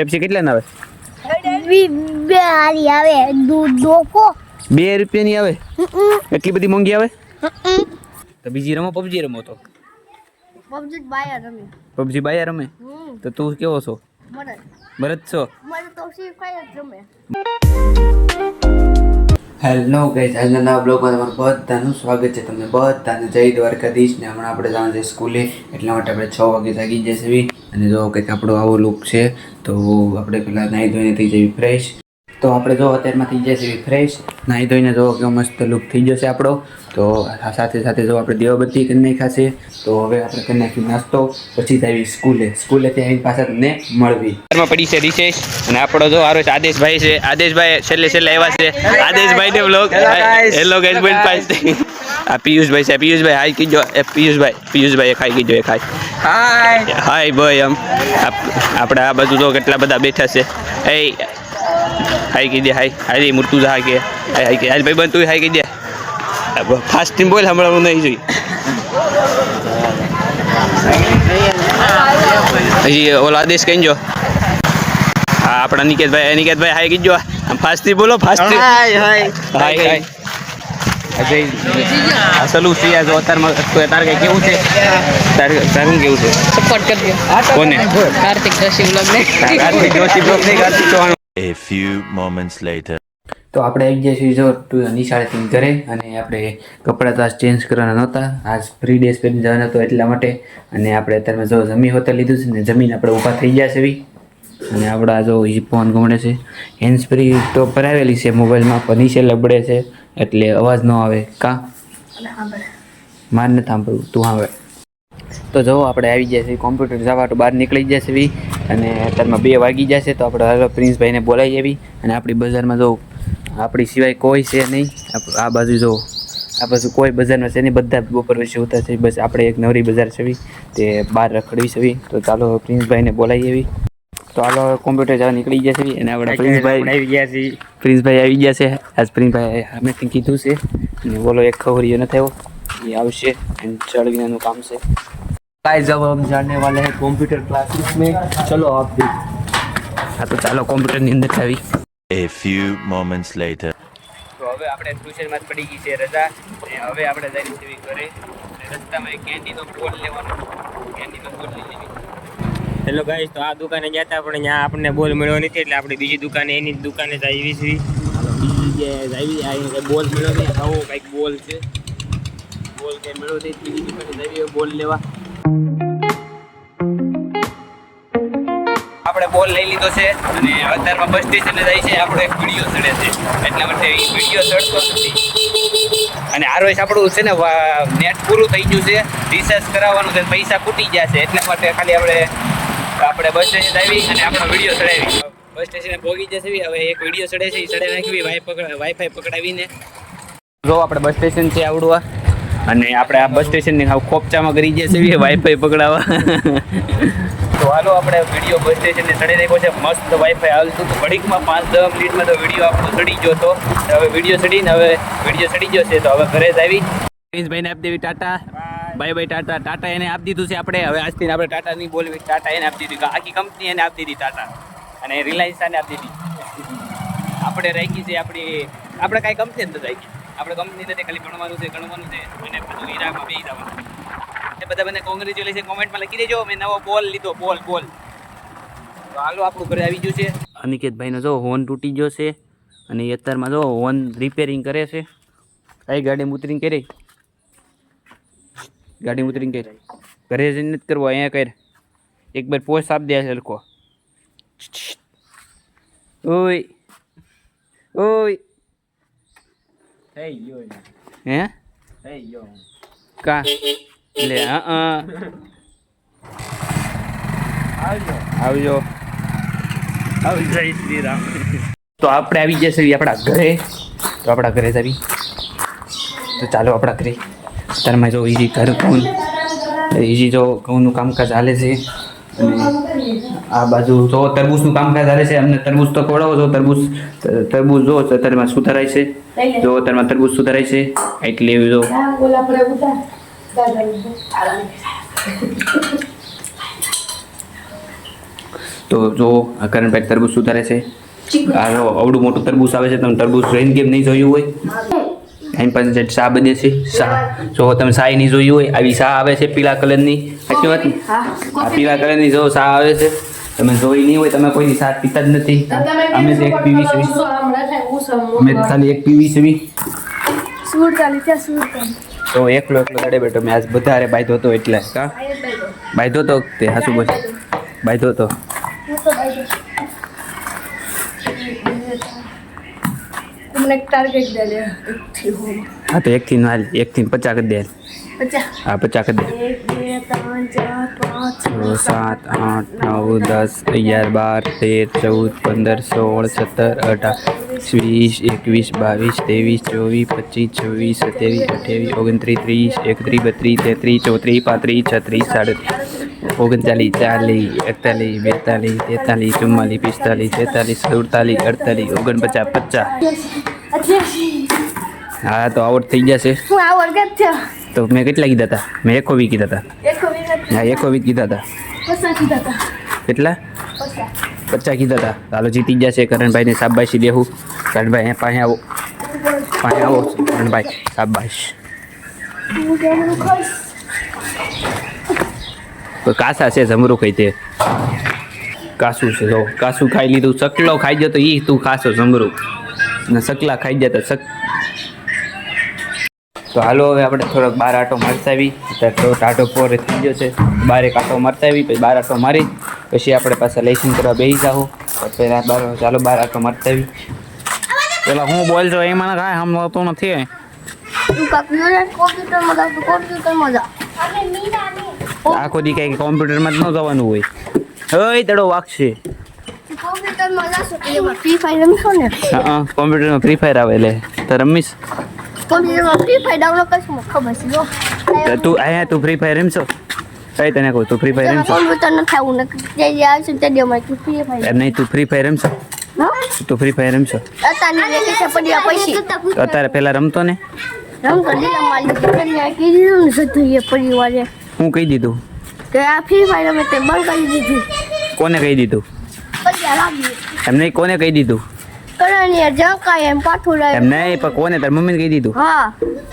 Pepsi કેટલા ના આવે? બે હારી આવે દોકો 2 રૂપિયાની આવે. એટલી બધી મોંઘી આવે? તો બીજી રમો, પબજી રમો તો. પબજી બાયા રમે. પબજી બાયા રમે? તો તું કેવો છો? ભરત છો? મને તો ફ્રી ફાયર રમે. હેલો ગાઈસ, આજના નવા બ્લોગમાં તમારું બધાનું સ્વાગત છે. તમને બધાને જય દ્વારકાધીશ. ને હમણાં આપણે જવાનું છે સ્કૂલે, એટલા માટે આપણે 6 વાગે જાગી જશે. અને જો કંઈક આપણો આવો લુક છે, તો આપણે પહેલાં નાહી ધોઈને થઈ જઈએ ફ્રેશ. તો આપણે જો અત્યારમાં થઈ જશે ફ્રેશ, નાહી ધોઈને જો કેવો મસ્ત લુક થઈ જશે આપણો. તો સાથે સાથે જો આપણે દેવાબત્તી કરી નાખાશે, તો હવે આપણે કરી નાખી નાસ્તો, પછી આવી સ્કૂલેથી આવીને પાછા તમને મળવી. પડી છે રિશેષ, અને આપણો જો આરો આદેશભાઈ છે. આદેશભાઈ છેલ્લે આવ્યા છે. આદેશભાઈ ને બ્લોગ હેલો ગાઈસ બોલ પાસ. આ પિયુષભાઈ છે. પિયુષભાઈ હાય કીજો. પિયુષભાઈ ખાઈ કીજો. હાય ભાઈ. આપણે આ બધું તો કેટલા બધા બેઠા છે. હાય કીધે. હાય મૂર્તું હાય કે હાય ભાઈ બન તું હાય કીધે. ફાસ્ટ ટીમ બોલ, હમણાં હું નહીં જોઈ. હજી ઓલા આદેશ કઈ જો. હા આપણા નિકેતભાઈ હાય કીજો. ફાસ્ટ થી બોલો. ફાસ્ટ હાય અસલું છે આ જો અત્યારમાં. તારે કઈ કેવું છે? તારું કેવું છે? સપોર્ટ કરજો. કોને? કાર્તિક જોશી બ્લોગ ને. કાર્તિક જોશી બ્લોગ ને Kartik Chauhan. A few moments later. તો આપણે આવી ગયા છીએ જો નિશાળેથી ઘરે, અને આપણે કપડાં તો આજ ચેન્જ કરવાના નહોતા. આજ ફ્રી ડેસ પહેરીને જવાના હતો એટલા માટે. અને આપણે અત્યારે જો જમી હોતા લીધું છે ને, જમીન આપણે ઊભા થઈ ગયા છે. અને આપણા જો ફોન ગમડે છે. હેન્ડ ફ્રી તો ભરાવેલી છે મોબાઈલમાં, પણ નીચે લબડે છે એટલે અવાજ ન આવે. માર નથી સાંભળવું, તું સાંભળે. તો જો આપણે આવી ગયા છીએ કોમ્પ્યુટર જવા તો બહાર નીકળી જશે. અને અત્યારમાં 2 વાગી જશે, તો આપણે હાલો પ્રિન્સભાઈને બોલાવી આવી. અને આપણી બજારમાં જો આપણી સિવાય કોઈ છે નહીં. આ બાજુ જો, આ બાજુ કોઈ બજારમાં છે નહીં, બધા બપોર વિશે ઉતા છે. બસ આપણે એક નવરી બજાર છે તે બહાર રખડવી છે. તો ચાલો પ્રિન્સભાઈને બોલાવી આવી. તો હાલો કોમ્પ્યુટર જવા નીકળી જશે. અને આપણા પ્રિન્સભાઈ આવી ગયા છે. આજ પ્રિન્સભાઈ અમે કીધું છે, અને બોલો એક ખબરીઓ ન થયો એ આવશે. ચડવીનું કામ છે. गाइस जब हम जाने वाले हैं कंप्यूटर क्लासेस में, चलो आप भी. हाँ तो ચાલો કોમ્પ્યુટર ની અંદર આવી. A few moments later. તો હવે આપણે ટ્યુશનમાં પડી ગઈ છે રજા, અને હવે આપણે જઈ છીએ ઘરે. રસ્તામાં એક કેન્ડીનો બોલ લેવાનો. કેન્ડીનો બોલ લઈ લેવી. હેલો ગાઈસ, તો આ દુકાને ગયા હતા પણ ત્યાં આપણને બોલ મળ્યો નથી, એટલે આપણે બીજી દુકાને એની દુકાને જ આવી છીએ. બીજી જગ્યાએ આવી બોલ મળ્યો નહીં. આવો કંઈક બોલ છે. બોલ કંઈ મળ્યો નહીં. બીજી દુકાને જઈએ બોલ લેવા. આપણે બોલ લઈ લીધો છે, અને અત્યારમાં બસ સ્ટેશને જાય છે. આપણો એક વિડીયો ચડે છે, એટલા માટે એ વિડીયો ચડતો નથી. અને આ રોજ આપણું છે ને નેટ પૂરું થઈ ગયું છે, રિચાર્જ કરાવવાનું છે, પૈસા ખૂટી ગયા છે. એટલા માટે ખાલી આપણે બસ સ્ટેશન આવી અને આપણો વિડીયો ચડાવી. બસ સ્ટેશને પહોંચી જશે. હવે એક વિડીયો ચડે છે, એ ચડે નાખવી વાઈફાઈ પકડાવીને. જો આપણે બસ સ્ટેશન છે આવડું, અને આપણે આ બસ સ્ટેશનની ખોપચામાં કરી જશે વાઈફાઈ પકડાવવા. તો હાલો આપણે વિડીયો બસ સ્ટેશનને ચડી નાખ્યો છે. મસ્ત વાઈફાઈ હાલતું હતું ઘડીકમાં, 5-10 મિનિટમાં તો વિડીયો આપણો ચડી ગયો હતો. હવે વિડીયો ચડી ગયો છે, તો હવે ઘરે જ આવી. પ્રિન્સભાઈને આપી દેવી tata. Bye bye tata. Tata એને આપી દીધું છે આપણે. હવે આજથી આપણે ટાટા નહીં બોલવી, ટાટા એને આપી દીધી. આખી કંપની એને આપી દીધી ટાટા, અને રિલાયન્સ આને આપી દીધી. આપણે રાખી છે આપણે કાંઈ કંપની નથી રાખી. આપણે કંપની નથી, ખાલી ગણવાનું છે, અને બધું હીરામાં બેસી જવાનું. બધા મને કોંગ્રેચ્યુલેશન કોમેન્ટમાં લખી દેજો. મેં નવો બોલ લીધો. બોલ તો હાલો આપણું ઘરે આવી ગયું છે. અનિકેતભાઈનો જો હોર્ન તૂટી ગયો છે, અને એ અત્યારમાં જો હોર્ન રિપેરિંગ કરે છે. કઈ ગાડી ઉતરીને કરી ઘરે જઈને નથી કરવો, અહીંયા કર. એક બાર પોસ્ટ આપ દે લખો. ઓય થઈ ગયો હે થઈ ગયો કા લે. આવજો જય શ્રી રામ. તો આપણે આવી જશે આપણા ઘરે. તો આપણા ઘરે જ આવી. તો ચાલો આપણા ઘરે. અત્યારમાં જો ઈજી જો ઘઉંનું કામકાજ ચાલે છે, અને આ બાજુ જો તરબૂચનું કામકાજ ચાલે છે. અમને તરબૂચ તો ખવડાવો. જો તરબૂચ જો અત્યારમાં સુધારાય છે. જો અત્યારમાં તરબૂચ સુધારાય છે, એટલે જો તો જો આ કરણભાઈ તરબૂચ સુધારે છે. આ જો અવડું મોટું તરબૂચ આવે છે, તમે તરબૂચ રહીને કેમ નહીં જોયું હોય? એની પાસે શા બને છે, શા. જો તમે શાહી નહીં જોયું હોય, આવી શા આવે છે પીળા કલરની. સાચી વાત ને? આ પીળા કલરની જો શા આવે છે, તમે જોઈ નહીં હોય, તમે કોઈ શા પીતા જ નથી. અમે તો એક પીવી છે, અમે તો ખાલી એક પીવી છે. સુરતાલી ત્યાં સુરતાલી તો એકલો દડે બેઠો મેં આજ વધારે બાંધ્યો હતો એટલે કા બાંધ્યો હતો તે હાસુ બોલ બાંધ્યો હતો. તમને એક ટાર્ગેટ દે લે હા તો 1 થી હાલ 1 થી 50 કરી દે. 50 હા 50 કરી દે. 1 2 3 4 5 6 7 8 9 10 11 13 14 15 16 17 18 19 20 21 22 23 24 25 36 39 હા તો આવડ થઈ જશે. હું આ વર્ગ થયો તો મેં કેટલા કીધા હતા? મેં 21 કીધા હતા. હા 21 કીધા હતા. 50 કીધા હતા. કેટલા? 50 કીધા હતા. ચાલો જીતી જશે. કરણભાઈને શાબાશી દેવું. કરણભાઈ પાસે આવો, કરણભાઈ શાબાશ. તો કાસા છે જમરૂ ખાઈ તે કાસું છે. જો કાસું ખાઈ લીધું. સકલો ખાઈ જતો ઈ તું ખાશો જમરૂ ને સકલા ખાઈ જતા તો હાલો હવે આપણે થોડોક બાર આટો મારતા આવી. અત્યારે થોડો ટાઢો પોરે થઈ ગયો છે. બાર એક આટો મારતા આવી, પછી બાર આટો મારી પછી આપણે પાછા લેસન કરવા બેસી જાઓ. પહેલાં ચાલો બાર આટો મારતા આવી. પેલા હું બોલજો એમાં કાંઈ સમજાતું નથી. તું કોમ્પ્યુટરમાં જા આખો દી કંઈ કોમ્પ્યુટરમાં જ ન જવાનું હોય. ઓય તડો વાગશે. કોમ્પ્યુટરમાં જાશો તો એમાં ફ્રી ફાયર રમશો ને. હા કોમ્પ્યુટરમાં ફ્રી ફાયર આવે એટલે તો રમીશ. કોમ્પ્યુટરમાં ફ્રી ફાયર ડાઉનલોડ કરશું મને ખબર છે જો તું અહીંયા તું ફ્રી ફાયર રમશો? કઈ તને કહું તું ફ્રી ફાયર રમશો? કોમ્પ્યુટર ન થાવું ને જે આવશે તે દેમાં તું ફ્રી ફાયર એમ નહીં તું ફ્રી ફાયર રમશો? તું ફ્રી ફાયર રમશો? અત્યારની વેકેશન પડ્યા પછી તો અત્યારે પહેલા રમતો ને. રમતો લીલા માલી કન્યા કીધું ને સતું એ પરિવારે હું કહી દીધું કે આ ફ્રી ફાયર અમે તે બંધ કરી દીધી. કોને કહી દીધું? પૈસા લાગી એમ નહીં કોને કહી દીધું? કરાની જંકાય એમ પાછું એમ લાવી. નહીં પણ કોને? તાર મમ્મીને કહી દીધું? હા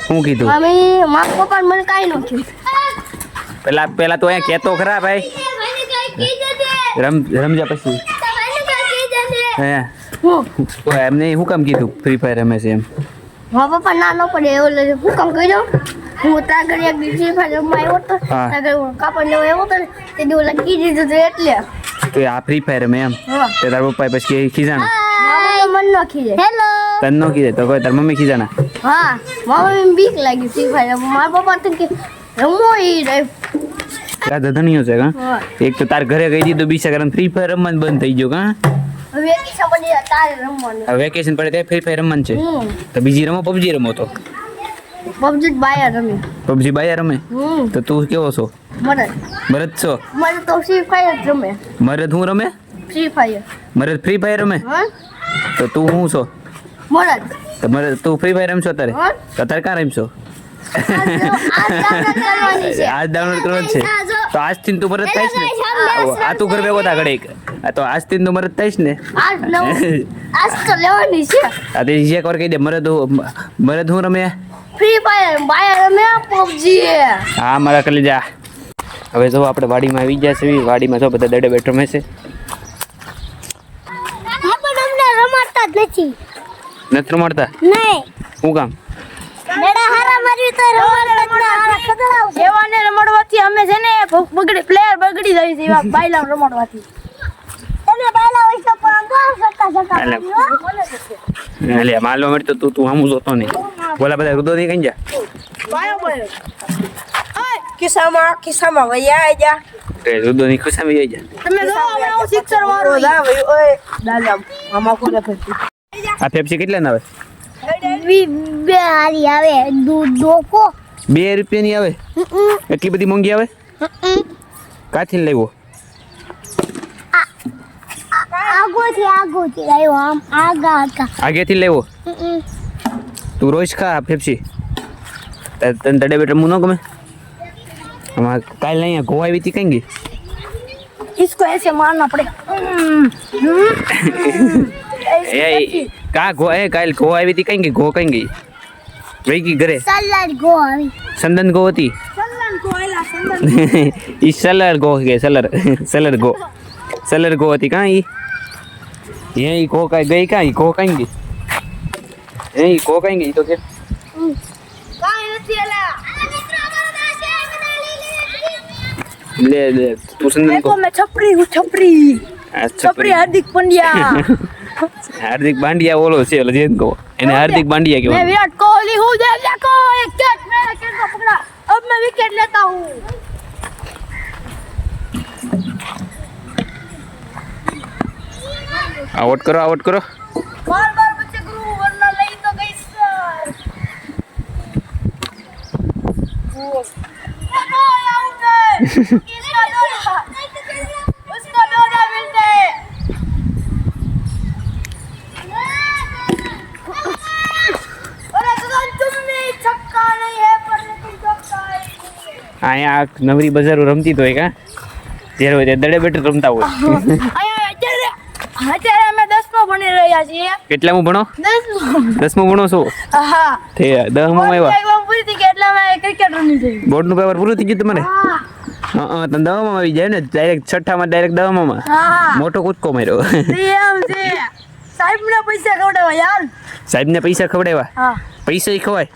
શું કીધું? મમ્મી મારા પપ્પા મને કાંઈ ન થયું. પેલા તો અહીંયા કહેતો ખરા ભાઈ. રમજા પછી હે હું તો એમ નહીં શું કામ કીધું ફ્રી ફાયર રમે છે એમ? મારા પપ્પા ના ન પડે એવું લાગે હું કામ કહી દઉં. હું ત્યાં ઘડી એક ફ્રી ફાયર રમવા આવ્યો હતો હા. ત્યાં ઘડી કાપડ લેવા આવ્યો હતો ને તે દિવસ લખી દીધું હતું એટલે તો આ ફ્રી ફાયર રમે એમ? હા તે તાર પપ્પાએ પછી ખીજાણા? મન ન ખીજે. હેલો તને ન કીધે તો કોઈ તાર મમ્મી ખીજાણા? હા મારા બીક લાગી ફ્રી ફાયર મારા પપ્પા તો કે રમવો એ રાધા ધણીઓ છે કા? હા એક તો તાર ઘરે કહી દીધું બીજા કારણ ફ્રી ફાયર રમવાનું બંધ થઈ ગયું કા? વેકેશન પડી તારે રમવાનું. હવે વેકેશન પડે તે ફ્રી ફાયર રમવાનું છે. તો બીજી રમો પબજી રમો તો પબજી બાયા રમી. પબજી બાયા રમે તો તું કેવો છો? મરદ મરદ છો? મને તો ફ્રી ફાયર જ રમે. મરદ હું રમે? ફ્રી ફાયર મરદ ફ્રી ફાયર રમે? હા તો તું શું છો? મરદ તો મરદ તું ફ્રી ફાયર રમશો તારે? હા તો તારે ક્યાં રમશો? આજ ડાઉનલોડ કરવાનું છે તો આજથી તું મરદ થઈશ ને? આ તું ઘર ભેગો થા ઘડીક. આ તો આજથી તું મરદ થઈશ ને? આજ તો લેવાની છે. આ તે એક વાર કહી દે મરદ હું રમે? ફ્રી ફાયર બાયા રમે પબજી. હા મારા કલી જા. હવે જો આપણે વાડીમાં આવી ગયા છે. વાડીમાં જો બધા દડે બેઠો મેં છે. પણ અમને રમાડતા જ નથી. નથી રમાડતા? નહીં શું કામ? મેડા હારા મારી તો રમાડતા હારા ખબર આવશે. એવાને રમાડવાથી અમે છે ને પ્લેયર બગડી જાય છે એવા બાયલા રમાડવાથી. તમે બાયલા હોય તો પણ કોણ સટ્ટા એટલે માલવા મળતો તું હમું જોતો નહીં. બોલા બધા રુદો નહીં કઈ જા. કિસ્સામાં વૈયા જા રુદો ની ખુશામાં આવી જા. તમે જો હમણાં હું સિક્સર મારું દા ભાઈ ઓય દાદા આમાં કોને ફેરતી આ પેપ્સી કેટલા ના આવે? બે હારી આવે ડોકો 2 રૂપિયાની આવે? એટલી બધી મોંઘી આવે? કાથી લાવ્યો? આગોથી આવ્યો આમ આગા આગેથી લાવ્યો? તું રોજ ખા પેપ્સી? તને તડે બેટર હું ન ગમે? આમાં કાલે અહીંયા ગોવા આવી હતી કઈ ગઈ? इसको ऐसे मारना पड़ेगा એ કા ગો એ કાલ ગો આવી હતી કઈ ગઈ ગો કઈ ગઈ વઈ ગઈ ઘરે સલાડ ગો આવી સંદન ગો હતી सल्लन को आइला सल्लन ઈ સલર ગો કે સલર ગો હતી કાં ઈ ઈ ગો કઈ ગઈ કાં ઈ ગો કઈ ગઈ ઈ ગો કઈ ગઈ તો કે काई નથી એલા લે તું સંદન देखो ગો मैं छपरी हूँ छपरी આ छपरी हार्दिक पंड्या હાર્દિક બાંડિયા ઓલો છે ઓલો જેન ગો એને હાર્દિક બાંડિયા मैं કહેવાય विराट कोहली हूँ देखो एक कैच मेरा कैच को पकड़ा अब मैं विकेट लेता हूँ આઉટ કરો बार बार बच्चे गुरु वरना नहीं तो गई सर देखो आउट है किसका दौड़ा उसका दौड़ा मिलते अरे गगन तुमने छक्का नहीं है पर लेकिन छक्का है અહીંયા આ નવરી બજારો રમતી તો હોય કા જ્યારે હોય ત્યારે દડે બેઠે રમતા હોય અત્યારે અમે 10મો ભણી રહ્યા છીએ કેટલામું ભણો 10મું ભણો છો હા તે 10માં આવ્યા એક્ઝામ પૂરી થઈ ગઈ એટલે અમે ક્રિકેટ રમી થઈ બોર્ડનું પેપર પૂરું થઈ ગયું તમારે હા હા તમે 10માં આવી જાય ને ડાયરેક્ટ છઠ્ઠામાં ડાયરેક્ટ 10માં હા મોટો કૂદકો માર્યો એમ છે સાહેબને પૈસા ખવડાવવા યાર સાહેબને પૈસા ખવડાવ્યા હા પૈસા ય ખવાય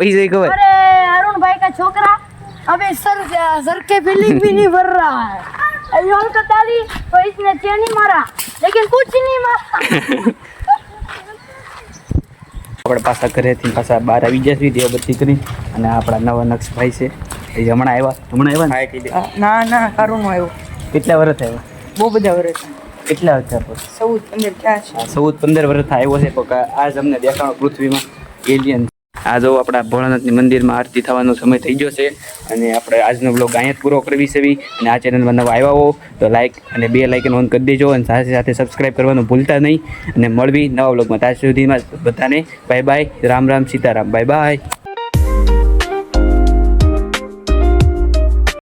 પૈસા ય ખવાય अरे अरुण भाई का छोकरा अबे सर के फीलिंग भी नहीं भर रहा है अयोल का ताली तो इसने चेन ही मारा लेकिन कुछ नहीं मारा આપણે પાછા ઘરેથી પાછા બહાર આવી ગયા છીએ દેવબત્તી કરી અને આપણા નવા નક્ષભાઈ છે એ હમણાં આવ્યા ને ના ના કારુનો આવ્યો કેટલા વર્ષ આવ્યા બહુ બધા વર્ષ કેટલા વર્ષ થયા 14-15 થયા છે 14-15 વર્ષ આવ્યો છે કોક આજ અમને દેખાણો પૃથ્વીમાં એલિયન આ જો આપણા ભોળાનાથની મંદિરમાં આરતી થવાનો સમય થઈ ગયો છે અને આપણે આજનો બ્લોગ અહીંયા જ પૂરો કરવી છે અને આ ચેનલમાં નવા આવ્યા હો તો લાઈક અને બે લાઇકન ઓન કરી દેજો અને સાથે સાથે સબસ્ક્રાઈબ કરવાનું ભૂલતા નહીં અને મળવી નવા બ્લોગમાં ત્યાં સુધીમાં બધાને bye bye Ram Ram Sitaram bye bye